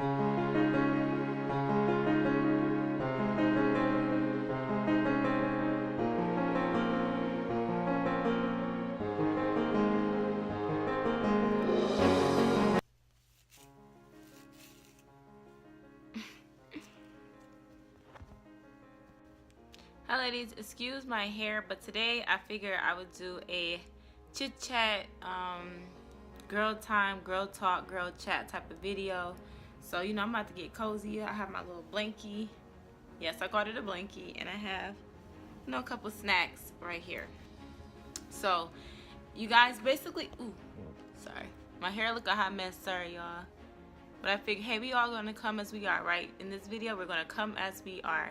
Hi ladies, excuse my hair, but today I figured I would do a chit chat, girl time, girl talk, girl chat type of video. So you know, I'm about to get cozy. I have my little blankie. Yes, I called it a blankie, and I have, you know, a couple snacks right here. So you guys basically, ooh, sorry, my hair look a hot mess, sorry y'all. But I figured, hey, we all gonna come as we are, right? In this video, we're gonna come as we are.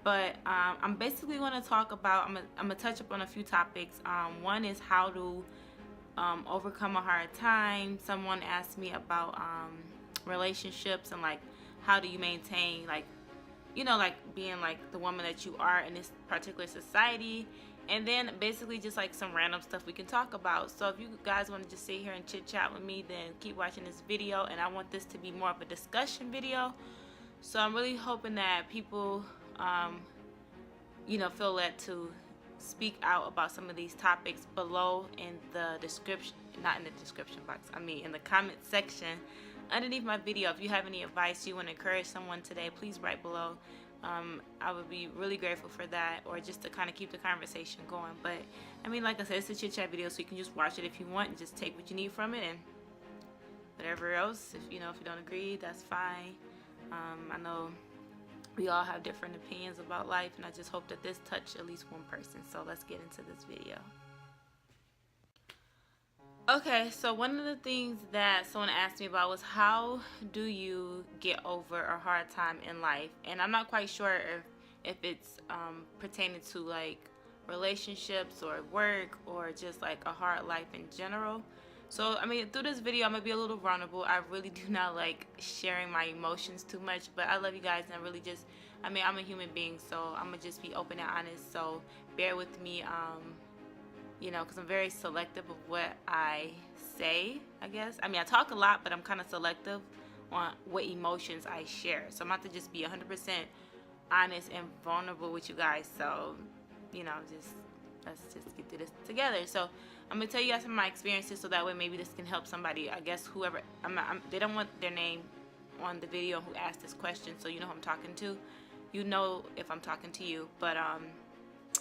But I'm basically going to talk about, I'm going to touch up on a few topics. One is how to overcome a hard time. Someone asked me about relationships and like how do you maintain, like, you know, like being like the woman that you are in this particular society. And then basically just like some random stuff we can talk about. So if you guys want to just sit here and chit chat with me, then keep watching this video. And I want this to be more of a discussion video. So I'm really hoping that people you know, feel led to speak out about some of these topics below in the description, not in the description box, I mean in the comment section underneath my video. If you have any advice you want to encourage someone today, please write below. I would be really grateful for that, or just to kind of keep the conversation going. But I mean, like I said, it's a chit chat video, so you can just watch it if you want and just take what you need from it, and whatever else, if you know, if you don't agree, that's fine. I know we all have different opinions about life, and I just hope that this touched at least one person. So let's get into this video. Okay, so one of the things that someone asked me about was how do you get over a hard time in life? And I'm not quite sure if it's pertaining to like relationships or work or just like a hard life in general. So I mean, through this video I'm gonna be a little vulnerable. I really do not like sharing my emotions too much, but I love you guys, and I really just, I mean, I'm a human being, so I'm gonna just be open and honest. So bear with me, you know, because I'm very selective of what I say, I guess. I mean, I talk a lot, but I'm kind of selective on what emotions I share. So I'm about to just be 100% honest and vulnerable with you guys. So, you know, just let's just get through this together. So I'm gonna tell you guys some of my experiences, so that way maybe this can help somebody. I guess whoever, they don't want their name on the video who asked this question, so you know who I'm talking to. You know if I'm talking to you. But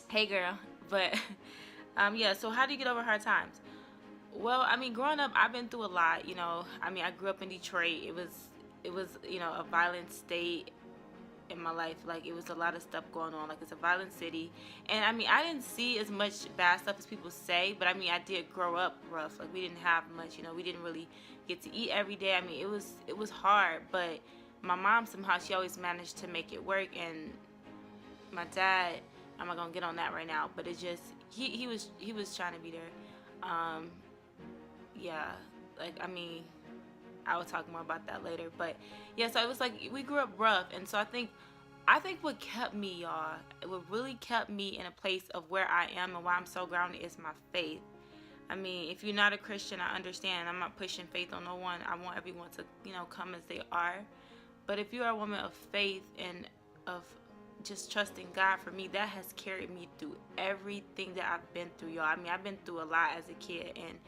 hey girl. But yeah. So how do you get over hard times? Well, I mean, growing up, I've been through a lot. You know, I mean, I grew up in Detroit. It was you know, a violent state in my life. Like, it was a lot of stuff going on. Like, it's a violent city, and I mean, I didn't see as much bad stuff as people say, but I mean, I did grow up rough. Like, we didn't have much, you know, we didn't really get to eat every day. I mean, it was hard, but my mom somehow, she always managed to make it work. And my dad, I'm not gonna get on that right now, but it just, he was trying to be there. Yeah, like, I mean, I will talk more about that later. But yeah, so it was like we grew up rough. And so I think what kept me, y'all, what really kept me in a place of where I am and why I'm so grounded is my faith. I mean, if you're not a Christian, I understand. I'm not pushing faith on no one. I want everyone to, you know, come as they are. But if you are a woman of faith and of just trusting God, for me, that has carried me through everything that I've been through, y'all. I mean, I've been through a lot as a kid, and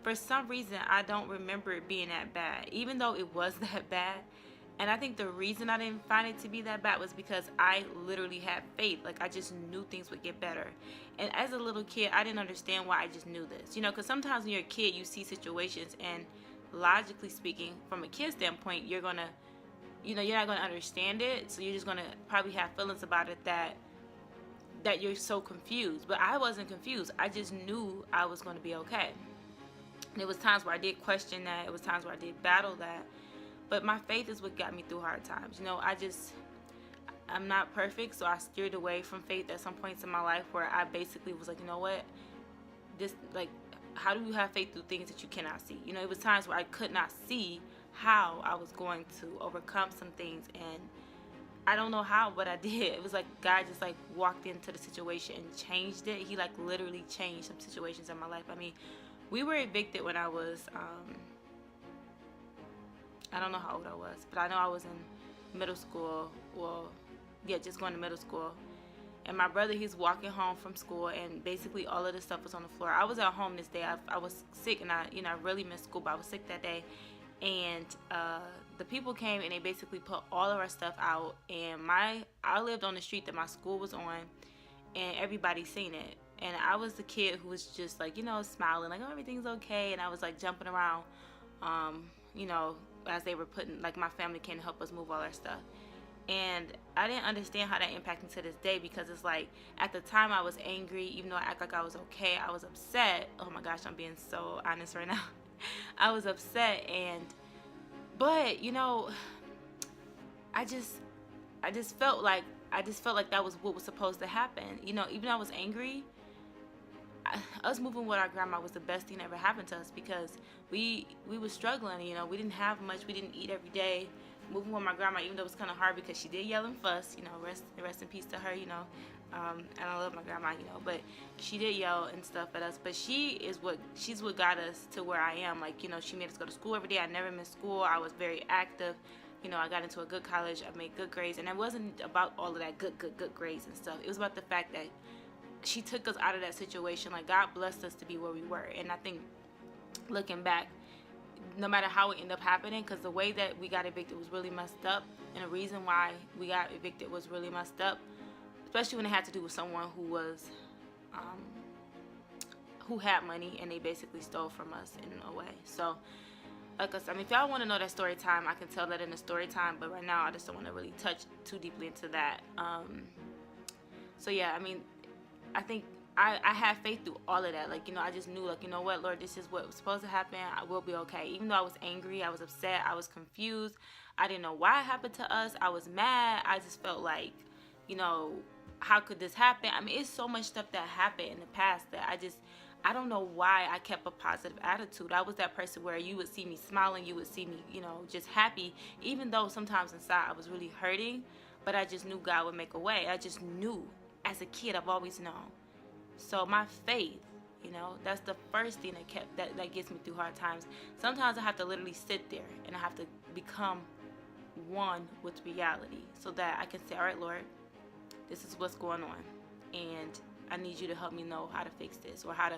for some reason, I don't remember it being that bad, even though it was that bad. And I think the reason I didn't find it to be that bad was because I literally had faith. Like, I just knew things would get better. And as a little kid, I didn't understand why I just knew this. You know, because sometimes when you're a kid, you see situations, and logically speaking, from a kid standpoint, you're going to, you know, you're not going to understand it. So you're just going to probably have feelings about it that you're so confused. But I wasn't confused. I just knew I was going to be okay. And it was times where I did question that. It was times where I did battle that. But my faith is what got me through hard times. You know, I'm not perfect, so I steered away from faith at some points in my life where I basically was like, you know what? This, like, how do you have faith through things that you cannot see? You know, it was times where I could not see how I was going to overcome some things, and I don't know how, but I did. It was like God just like walked into the situation and changed it. He like literally changed some situations in my life. I mean, we were evicted when I was I don't know how old I was, but I know I was in middle school. Well, yeah, just going to middle school. And my brother, he's walking home from school, and basically all of this stuff was on the floor. I was at home this day. I was sick, and I really missed school, but I was sick that day. And the people came, and they basically put all of our stuff out. And I lived on the street that my school was on, and everybody seen it. And I was the kid who was just like, smiling, like, oh, everything's okay. And I was like jumping around, you know, as they were putting, like, my family came to help us move all our stuff. And I didn't understand how that impacted to this day, because it's like, at the time I was angry, even though I act like I was okay, I was upset. Oh my gosh, I'm being so honest right now. I was upset, but I just felt like that was what was supposed to happen. Even though I was angry, us moving with our grandma was the best thing that ever happened to us, because we were struggling. We didn't have much. We didn't eat every day. Moving with my grandma, even though it was kind of hard because she did yell and fuss. Rest in peace to her. And I love my grandma. But she did yell and stuff at us. But she's what got us to where I am. Like, she made us go to school every day. I never missed school. I was very active. I got into a good college. I made good grades, and it wasn't about all of that good grades and stuff. It was about the fact that she took us out of that situation. Like, God blessed us to be where we were. And I think, looking back, no matter how it ended up happening, because the way that we got evicted was really messed up, and the reason why we got evicted was really messed up, especially when it had to do with someone who had money, and they basically stole from us in a way. So, like I said, if y'all want to know that story time, I can tell that in the story time, but right now I just don't want to really touch too deeply into that. So yeah, I think I had faith through all of that. Like, I just knew, like, what, Lord, this is what was supposed to happen. I will be okay. Even though I was angry, I was upset, I was confused. I didn't know why it happened to us. I was mad. I just felt like, how could this happen? It's so much stuff that happened in the past that I don't know why I kept a positive attitude. I was that person where you would see me smiling, you would see me, just happy, even though sometimes inside I was really hurting, but I just knew God would make a way. I just knew. As a kid, I've always known. So my faith, that's the first thing that gets me through hard times. Sometimes I have to literally sit there, and I have to become one with reality, so that I can say, all right, Lord, this is what's going on, and I need you to help me know how to fix this, or how to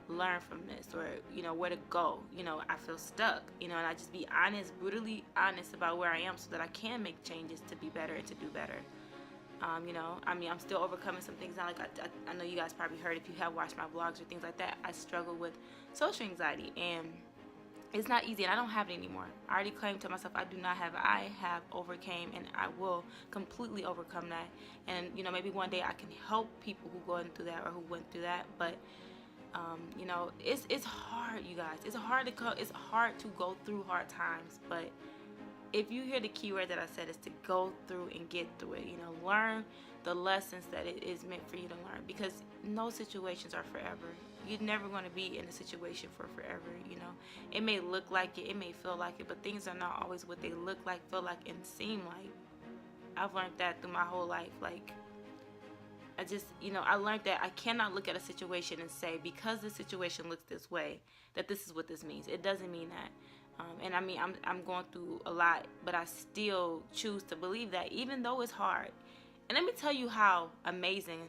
learn from this, or where to go. I feel stuck, and I just be honest, brutally honest about where I am, so that I can make changes to be better and to do better. I'm still overcoming some things now. Like, I know you guys probably heard, if you have watched my vlogs or things like that, I struggle with social anxiety, and it's not easy, and I don't have it anymore. I already claimed to myself I do not have it. I have overcame, and I will completely overcome that. And maybe one day I can help people who go through that, or who went through that. But it's hard, you guys. It's hard to go through hard times. But if you hear the key word that I said, is to go through and get through it. Learn the lessons that it is meant for you to learn, because no situations are forever. You're never going to be in a situation for forever. It may look like it may feel like it, but things are not always what they look like, feel like, and seem like. I've learned that through my whole life. Like, I learned that I cannot look at a situation and say, because the situation looks this way, that this is what this means. It doesn't mean that. And I'm going through a lot, but I still choose to believe that, even though it's hard. And let me tell you how amazing,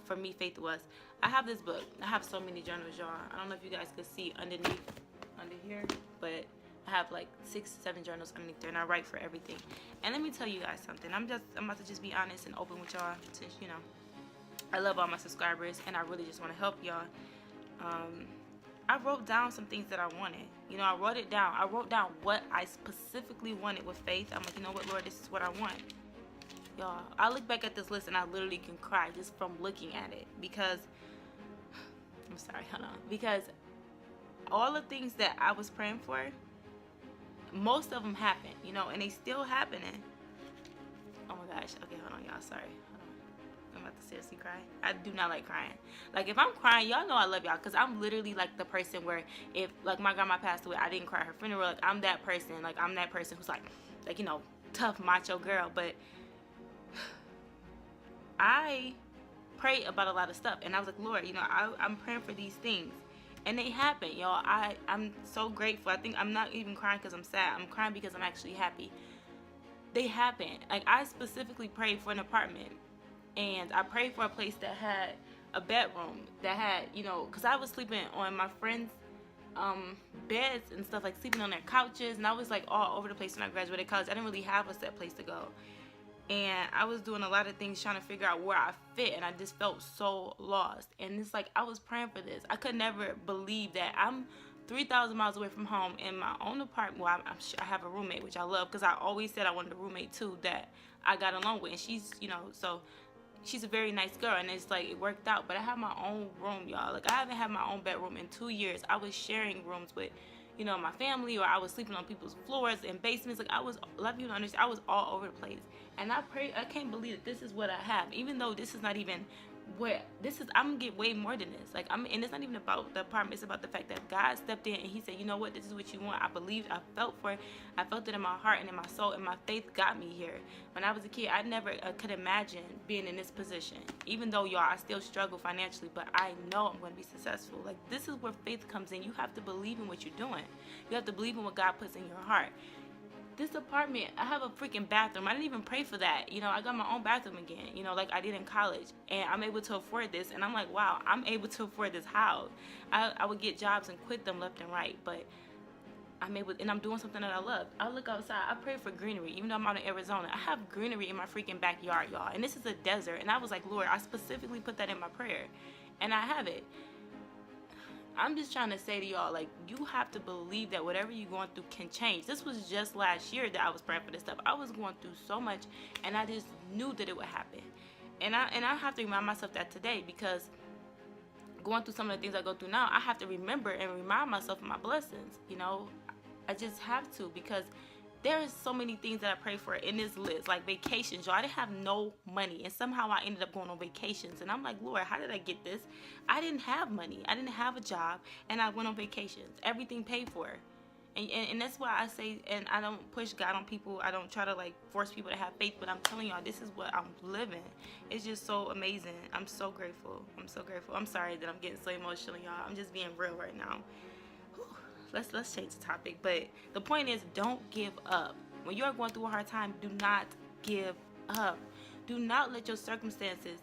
for me, faith was. I have this book. I have so many journals, y'all. I don't know if you guys could see under here, but I have like 6-7 journals underneath there, and I write for everything. And let me tell you guys something. I'm about to just be honest and open with y'all, since I love all my subscribers, and I really just want to help y'all. I wrote down some things that I wanted. I wrote it down. I wrote down what I specifically wanted with faith. I'm like, you know what, Lord, this is what I want. Y'all, I look back at this list, and I literally can cry just from looking at it, because I'm sorry, hold on. Because all the things that I was praying for, most of them happened, and they still happening. Oh my gosh. Okay, hold on, y'all. Sorry. I'm about to seriously cry. I do not like crying. Like, if I'm crying, y'all know I love y'all, because I'm literally like the person where, if like my grandma passed away, I didn't cry at her funeral. Like, I'm that person. Like, I'm that person who's like tough macho girl. But I pray about a lot of stuff, and I was like, Lord, I'm praying for these things, And they happen, y'all. I'm so grateful. I think I'm not even crying because I'm sad. I'm crying because I'm actually happy. They happen. Like, I specifically prayed for an apartment, and I prayed for a place that had a bedroom, that had, because I was sleeping on my friends' beds and stuff, like sleeping on their couches, and I was like all over the place when I graduated college. I didn't really have a set place to go, and I was doing a lot of things trying to figure out where I fit, and I just felt so lost. And it's like I was praying for this. I could never believe that I'm 3,000 miles away from home in my own apartment. Well, I have a roommate, which I love, because I always said I wanted a roommate too that I got along with, and she's, so she's a very nice girl, and it's like it worked out. But I have my own room, y'all. Like, I haven't had my own bedroom in 2 years. I was sharing rooms with, my family, or I was sleeping on people's floors and basements. Like, I was, a lot of people don't understand, I was all over the place. And I can't believe that this is what I have, even though this is not even what this is. I'm gonna get way more than this. Like, and it's not even about the apartment. It's about the fact that God stepped in and He said, you know what, this is what you want. I believed, I felt for it. I felt it in my heart and in my soul, and my faith got me here. When I was a kid, I never could imagine being in this position. Even though, y'all, I still struggle financially, but I know I'm going to be successful. Like, this is where faith comes in. You have to believe in what you're doing. You have to believe in what God puts in your heart. This apartment, I have a freaking bathroom. I didn't even pray for that. I got my own bathroom again, like I did in college. And I'm able to afford this. And I'm like, wow, I'm able to afford this. How? I would get jobs and quit them left and right. But I'm able, and I'm doing something that I love. I look outside. I pray for greenery. Even though I'm out in Arizona, I have greenery in my freaking backyard, y'all. And this is a desert. And I was like, Lord, I specifically put that in my prayer. And I have it. I'm just trying to say to y'all, like, you have to believe that whatever you're going through can change. This was just last year that I was praying for this stuff. I was going through so much, and I just knew that it would happen. And I have to remind myself that today, because going through some of the things I go through now, I have to remember and remind myself of my blessings. I just have to, because there is so many things that I pray for in this list, like vacations, y'all. I didn't have no money, and somehow I ended up going on vacations. And I'm like, Lord, how did I get this? I didn't have money. I didn't have a job, and I went on vacations. Everything paid for. And that's why I say, and I don't push God on people. I don't try to, like, force people to have faith, but I'm telling y'all, this is what I'm living. It's just so amazing. I'm so grateful. I'm so grateful. I'm sorry that I'm getting so emotional, y'all. I'm just being real right now. Let's change the topic. But the point is, don't give up. When you are going through a hard time, do not give up. Do not let your circumstances,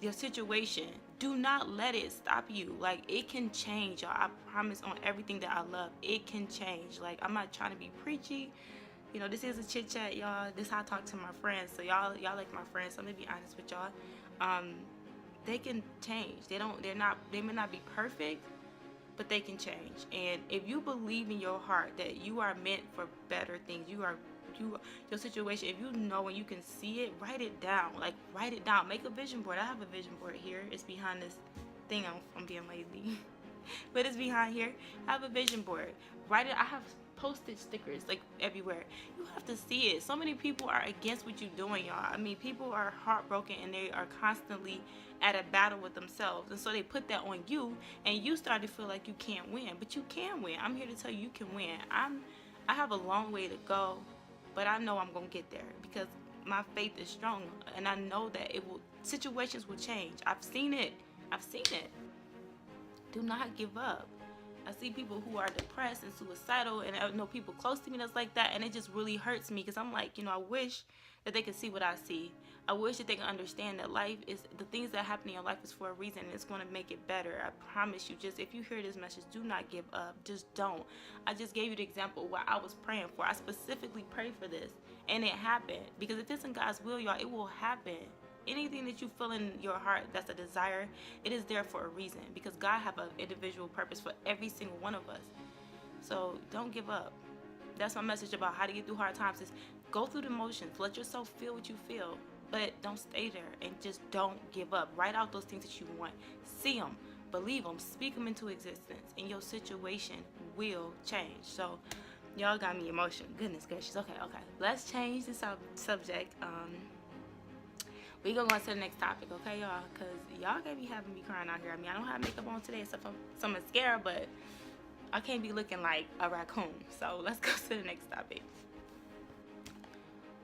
your situation, do not let it stop you. Like, it can change, y'all. I promise on everything that I love, it can change. Like, I'm not trying to be preachy. This is a chit chat, y'all. This is how I talk to my friends. So y'all like my friends. So I'm gonna be honest with y'all. They can change. They may not be perfect, but they can change. And if you believe in your heart that you are meant for better things, your situation, if you know and you can see it, write it down. Like, write it down. Make a vision board. I have a vision board here. It's behind this thing. I'm being lazy. But it's behind here. I have a vision board. Write it. I have postage stickers, like, everywhere. You have to see it. So many people are against what you're doing, y'all. I mean, people are heartbroken, and they are constantly at a battle with themselves, and so they put that on you, and you start to feel like you can't win. But you can win. I'm here to tell you, you can win. I have a long way to go, but I know I'm gonna get there, because my faith is strong, and I know that situations will change. I've seen it. Do not give up. I see people who are depressed and suicidal, and I know people close to me that's like that, and it just really hurts me, because I'm like, I wish that they could see what I see. I wish that they can understand that life is, the things that happen in your life is for a reason, and it's going to make it better. I promise you. Just, if you hear this message, do not give up. Just don't. I just gave you the example of what I was praying for. I specifically prayed for this, and it happened. Because if it's in God's will, y'all, it will happen. Anything that you feel in your heart that's a desire, it is there for a reason, because God have an individual purpose for every single one of us. So don't give up. That's my message about how to get through hard times, is go through the motions. Let yourself feel what you feel, but don't stay there, and just don't give up. Write out those things that you want. See them, believe them, speak them into existence, and your situation will change. So y'all got me emotional. Goodness gracious. Okay. Let's change the subject. We gonna go on to the next topic, okay, y'all? Because y'all can't be having me crying out here. I mean, I don't have makeup on today except for some mascara, but I can't be looking like a raccoon. So let's go to the next topic.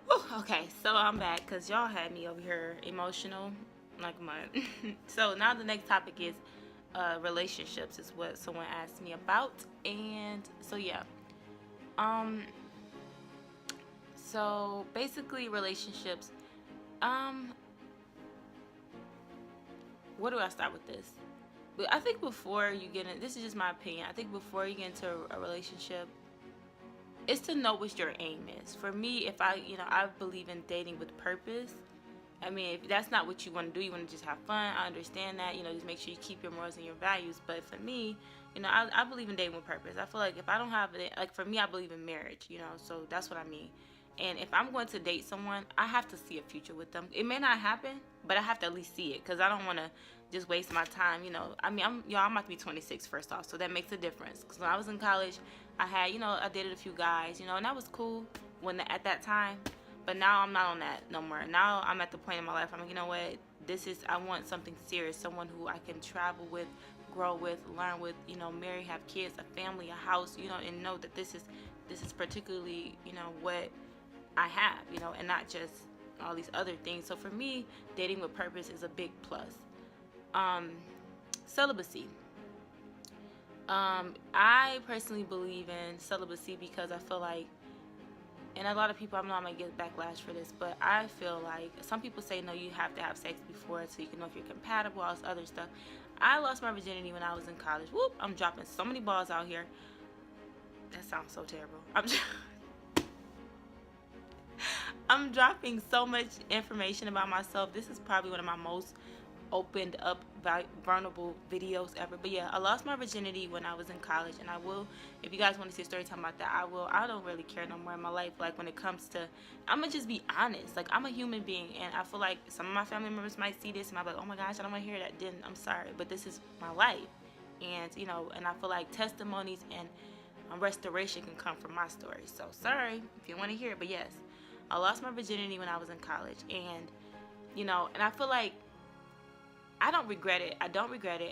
Whew, okay, so I'm back, because y'all had me over here emotional like a month. So now the next topic is relationships is what someone asked me about. And so yeah, um so basically relationships. um where do I start with this? But I think before you get in, this is just my opinion, I think before you get into a relationship, it's to know what your aim is. For me, if I believe in dating with purpose. I mean, if that's not what you want to do, you want to just have fun. I understand that. Just make sure you keep your morals and your values. But for me, I believe in dating with purpose. I feel like if I don't have it, like for me, I believe in marriage. So that's what I mean. And if I'm going to date someone, I have to see a future with them. It may not happen, but I have to at least see it because I don't want to just waste my time. I mean, I'm about to be 26 first off, so that makes a difference. Because when I was in college, I dated a few guys, and that was cool at that time. But now I'm not on that no more. Now I'm at the point in my life, I'm like, you know what? I want something serious, someone who I can travel with, grow with, learn with, marry, have kids, a family, a house, and know that this is particularly, what I have, and not just all these other things. So for me, dating with purpose is a big plus. Celibacy. I personally believe in celibacy because I feel like, and a lot of people, I know I might get backlash for this, but I feel like some people say no, you have to have sex before so you can know if you're compatible, all this other stuff. I lost my virginity when I was in college. Whoop, I'm dropping so many balls out here. That sounds so terrible. I'm dropping so much information about myself. This is probably one of my most opened up vulnerable videos ever. But yeah, I lost my virginity when I was in college, and I will, if you guys want to see a story time about that, I don't really care no more in my life. Like when it comes to, I'm gonna just be honest. Like I'm a human being, and I feel like some of my family members might see this and might be like, oh my gosh, I don't want to hear that. Then I'm sorry, but this is my life. And and I feel like testimonies and restoration can come from my story. So sorry if you want to hear it, but yes, I lost my virginity when I was in college, and and I feel like I don't regret it.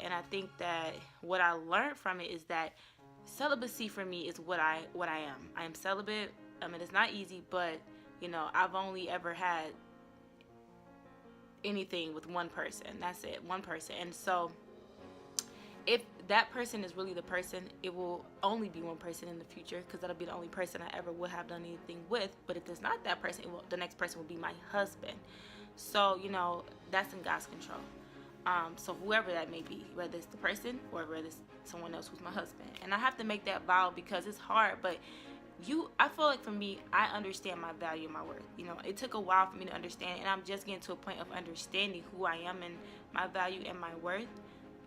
And I think that what I learned from it is that celibacy for me is what I am. I am celibate. I mean, it's not easy, but I've only ever had anything with one person. That's it, one person. And so if that person is really the person, it will only be one person in the future because that'll be the only person I ever will have done anything with. But if it's not that person, the next person will be my husband. So that's in God's control. So whoever that may be, whether it's the person or whether it's someone else who's my husband. And I have to make that vow because it's hard, but I feel like for me, I understand my value and my worth. It took a while for me to understand, and I'm just getting to a point of understanding who I am and my value and my worth.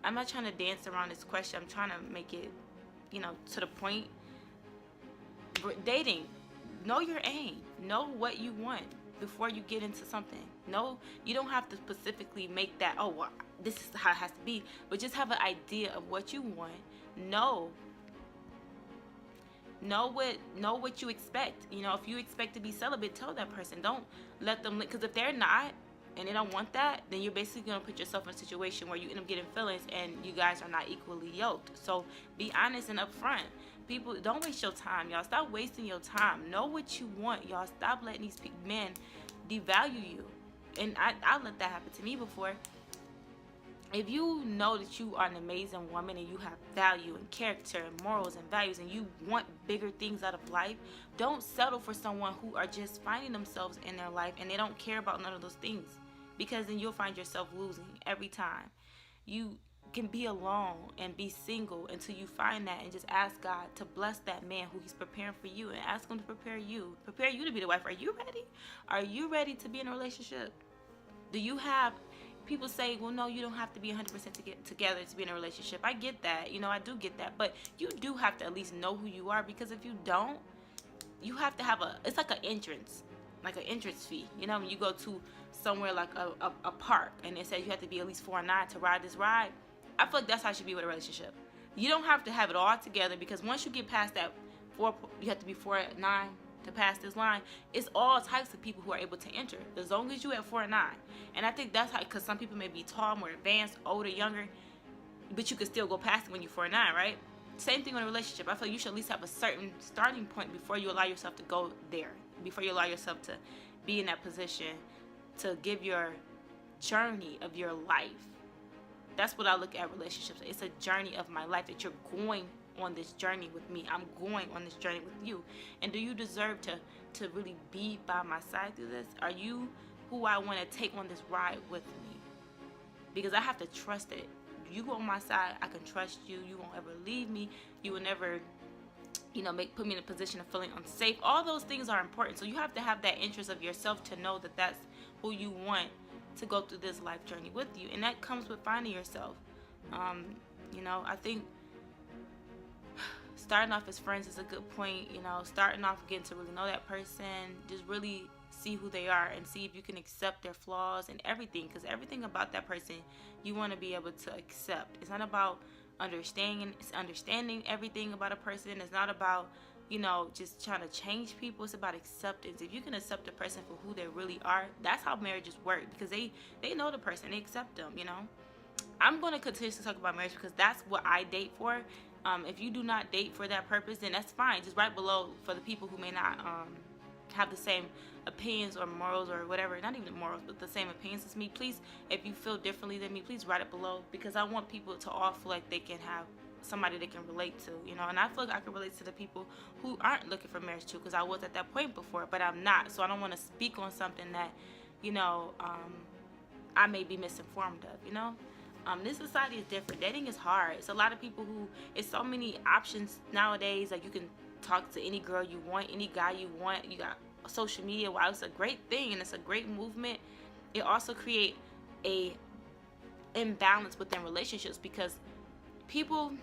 I'm not trying to dance around this question. I'm trying to make it, to the point. Dating, know your aim. Know what you want before you get into something. No, you don't have to specifically make that, oh, well, this is how it has to be, but just have an idea of what you want. Know what you expect. If you expect to be celibate, tell that person. Don't let them, because if they're not and they don't want that, then you're basically going to put yourself in a situation where you end up getting feelings and you guys are not equally yoked. So be honest and upfront. People, don't waste your time, y'all. Stop wasting your time. Know what you want, y'all. Stop letting these men devalue you. And I let that happen to me before. If you know that you are an amazing woman and you have value and character and morals and values and you want bigger things out of life, don't settle for someone who are just finding themselves in their life and they don't care about none of those things, because then you'll find yourself losing every time. You can be alone and be single until you find that, and just ask God to bless that man who he's preparing for you, and ask him to prepare you to be the wife. Are you ready? Are you ready to be in a relationship? Do you have, people say, well, no, you don't have to be 100% together to be in a relationship. I get that. I do get that. But you do have to at least know who you are, because if you don't, you have to have it's like an entrance fee. When you go to somewhere like a park and it says you have to be at least 4'9" to ride this ride, I feel like that's how it should be with a relationship. You don't have to have it all together, because once you get past that you have to be 4'9" to pass this line. It's all types of people who are able to enter, as long as you at 4'9". And I think that's how, because some people may be tall, more advanced, older, younger, but you can still go past it when you're 4'9", right? Same thing in a relationship. I feel like you should at least have a certain starting point before you allow yourself to go there, before you allow yourself to be in that position to give your journey of your life That's what I look at relationships. It's a journey of my life that you're going on this journey with me. I'm going on this journey with you. And do you deserve to really be by my side through this? Are you who I want to take on this ride with me? Because I have to trust it. You go on my side, I can trust you. You won't ever leave me. You will never, put me in a position of feeling unsafe. All those things are important. So you have to have that interest of yourself to know that that's who you want to go through this life journey with you. And that comes with finding yourself. I think starting off as friends is a good point. Starting off getting to really know that person, just really see who they are and see if you can accept their flaws and everything, because everything about that person you want to be able to accept. It's not about understanding everything about a person. It's not about just trying to change people. It's about acceptance. If you can accept a person for who they really are, that's how marriages work, because they know the person, they accept them. I'm going to continue to talk about marriage because that's what I date for. If you do not date for that purpose, then that's fine. Just write below for the people who may not have the same opinions or morals or whatever, not even morals, but the same opinions as me. Please, if you feel differently than me, please write it below, because I want people to all feel like they can have somebody they can relate to, and I feel like I can relate to the people who aren't looking for marriage too, because I was at that point before, but I'm not. So I don't want to speak on something that I may be misinformed of. This society is different. Dating is hard. It's a lot of people it's so many options nowadays. Like, you can talk to any girl you want, any guy you want. You got social media. Wow, it's a great thing and it's a great movement. It also create a imbalance within relationships, because people,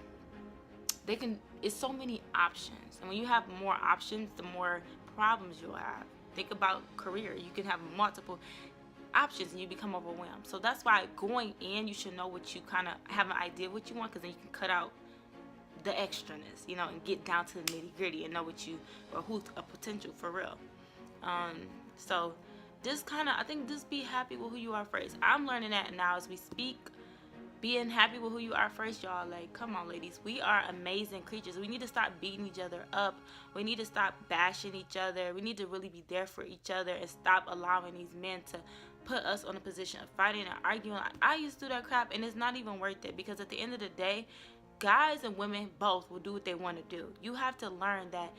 it's so many options, and when you have more options, the more problems you'll have. Think about career. You can have multiple options and you become overwhelmed. So that's why going in, you should know what you kind of have an idea what you want, because then you can cut out the extraness, and get down to the nitty gritty and know who's a potential for real. So just I think just be happy with who you are first. I'm learning that now as we speak. Being happy with who you are first, y'all. Like, come on, ladies. We are amazing creatures. We need to stop beating each other up. We need to stop bashing each other. We need to really be there for each other and stop allowing these men to put us on a position of fighting and arguing. I used to do that crap, and it's not even worth it, because at the end of the day, guys and women both will do what they want to do. You have to learn that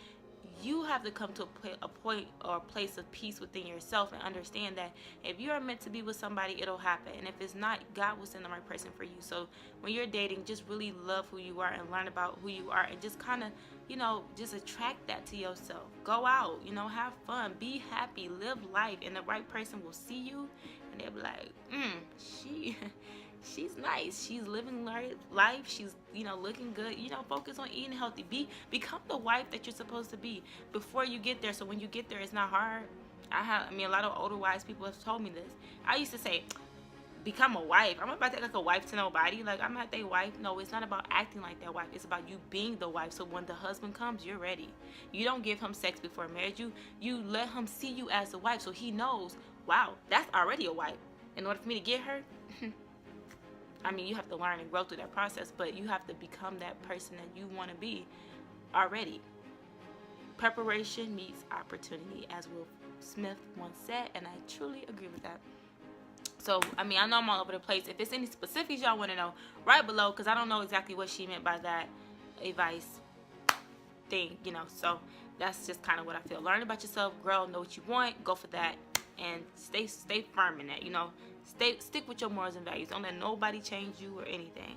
you have to come to a point or a place of peace within yourself and understand that if you are meant to be with somebody, it'll happen. And if it's not, God will send the right person for you. So when you're dating, just really love who you are and learn about who you are, and just just attract that to yourself. Go out, have fun, be happy, live life, and the right person will see you and they'll be like, she's nice. She's living life. She's, looking good. Focus on eating healthy. Become the wife that you're supposed to be before you get there. So when you get there, it's not hard. A lot of older wise people have told me this. I used to say, become a wife. I'm not about to act like a wife to nobody. Like, I'm not their wife. No, it's not about acting like their wife. It's about you being the wife. So when the husband comes, you're ready. You don't give him sex before marriage. You let him see you as a wife, so he knows, wow, that's already a wife. In order for me to get her, you have to learn and grow through that process, but you have to become that person that you want to be already. Preparation meets opportunity, as Will Smith once said, and I truly agree with that. So, I know I'm all over the place. If there's any specifics y'all want to know, write below, because I don't know exactly what she meant by that advice thing, So, that's just kind of what I feel. Learn about yourself, grow, know what you want, go for that, and stay firm in that, Stick with your morals and values. Don't let nobody change you or anything.